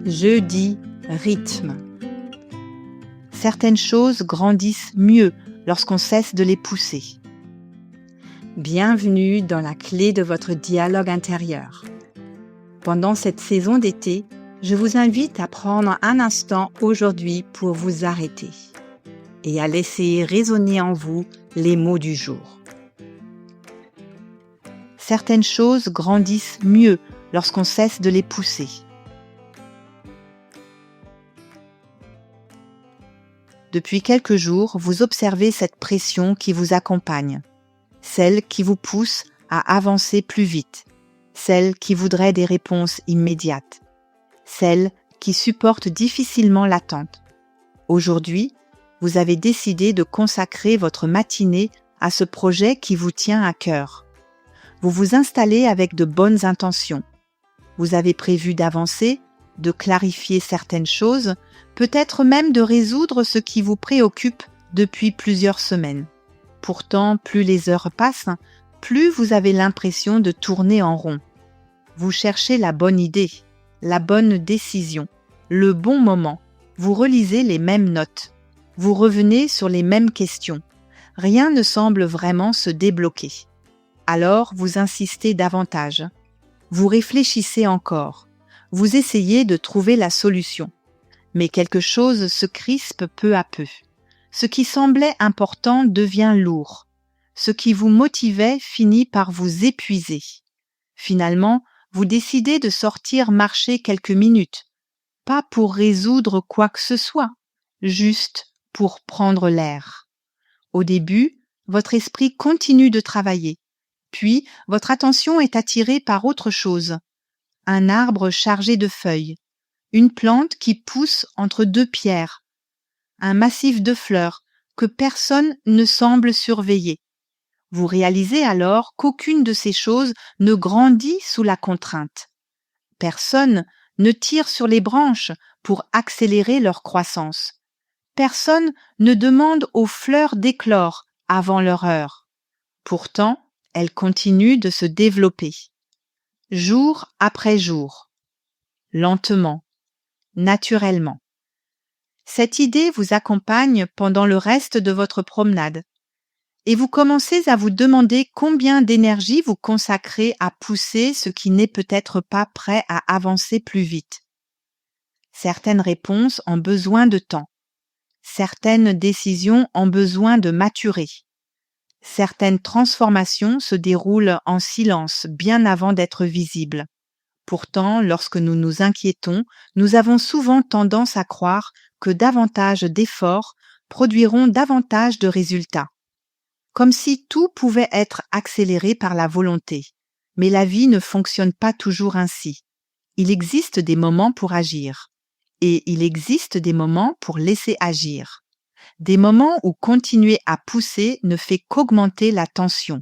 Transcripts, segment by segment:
Je dis rythme. Certaines choses grandissent mieux lorsqu'on cesse de les pousser. Bienvenue dans la clé de votre dialogue intérieur. Pendant cette saison d'été, je vous invite à prendre un instant aujourd'hui pour vous arrêter et à laisser résonner en vous les mots du jour. Certaines choses grandissent mieux lorsqu'on cesse de les pousser. Depuis quelques jours, vous observez cette pression qui vous accompagne, celle qui vous pousse à avancer plus vite, celle qui voudrait des réponses immédiates, celle qui supporte difficilement l'attente. Aujourd'hui, vous avez décidé de consacrer votre matinée à ce projet qui vous tient à cœur. Vous vous installez avec de bonnes intentions. Vous avez prévu d'avancer, de clarifier certaines choses, peut-être même de résoudre ce qui vous préoccupe depuis plusieurs semaines. Pourtant, plus les heures passent, plus vous avez l'impression de tourner en rond. Vous cherchez la bonne idée, la bonne décision, le bon moment. Vous relisez les mêmes notes. Vous revenez sur les mêmes questions. Rien ne semble vraiment se débloquer. Alors, vous insistez davantage. Vous réfléchissez encore. Vous essayez de trouver la solution. Mais quelque chose se crispe peu à peu. Ce qui semblait important devient lourd. Ce qui vous motivait finit par vous épuiser. Finalement, vous décidez de sortir marcher quelques minutes. Pas pour résoudre quoi que ce soit, juste pour prendre l'air. Au début, votre esprit continue de travailler. Puis, votre attention est attirée par autre chose. Un arbre chargé de feuilles, une plante qui pousse entre deux pierres, un massif de fleurs que personne ne semble surveiller. Vous réalisez alors qu'aucune de ces choses ne grandit sous la contrainte. Personne ne tire sur les branches pour accélérer leur croissance. Personne ne demande aux fleurs d'éclore avant leur heure. Pourtant, elles continuent de se développer. Jour après jour, lentement, naturellement. Cette idée vous accompagne pendant le reste de votre promenade et vous commencez à vous demander combien d'énergie vous consacrez à pousser ce qui n'est peut-être pas prêt à avancer plus vite. Certaines réponses ont besoin de temps. Certaines décisions ont besoin de maturer. Certaines transformations se déroulent en silence bien avant d'être visibles. Pourtant, lorsque nous nous inquiétons, nous avons souvent tendance à croire que davantage d'efforts produiront davantage de résultats. Comme si tout pouvait être accéléré par la volonté. Mais la vie ne fonctionne pas toujours ainsi. Il existe des moments pour agir. Et il existe des moments pour laisser agir. Des moments où continuer à pousser ne fait qu'augmenter la tension.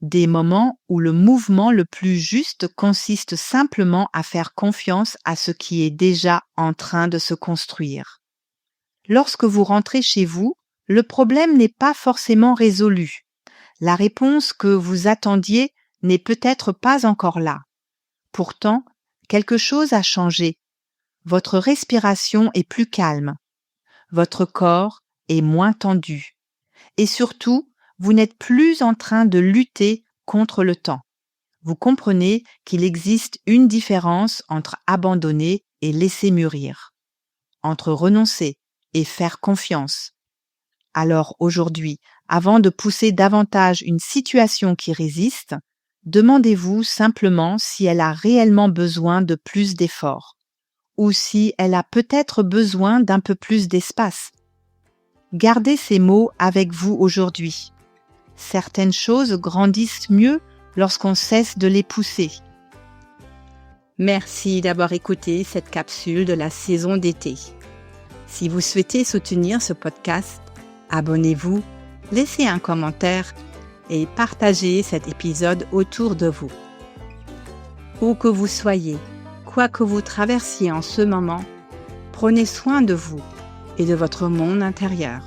Des moments où le mouvement le plus juste consiste simplement à faire confiance à ce qui est déjà en train de se construire. Lorsque vous rentrez chez vous, le problème n'est pas forcément résolu. La réponse que vous attendiez n'est peut-être pas encore là. Pourtant, quelque chose a changé. Votre respiration est plus calme. Votre corps est moins tendu. Et surtout, vous n'êtes plus en train de lutter contre le temps. Vous comprenez qu'il existe une différence entre abandonner et laisser mûrir, entre renoncer et faire confiance. Alors aujourd'hui, avant de pousser davantage une situation qui résiste, demandez-vous simplement si elle a réellement besoin de plus d'efforts, ou si elle a peut-être besoin d'un peu plus d'espace. Gardez ces mots avec vous aujourd'hui. Certaines choses grandissent mieux lorsqu'on cesse de les pousser. Merci d'avoir écouté cette capsule de la saison d'été. Si vous souhaitez soutenir ce podcast, abonnez-vous, laissez un commentaire et partagez cet épisode autour de vous. Où que vous soyez, quoi que vous traversiez en ce moment, prenez soin de vous et de votre monde intérieur.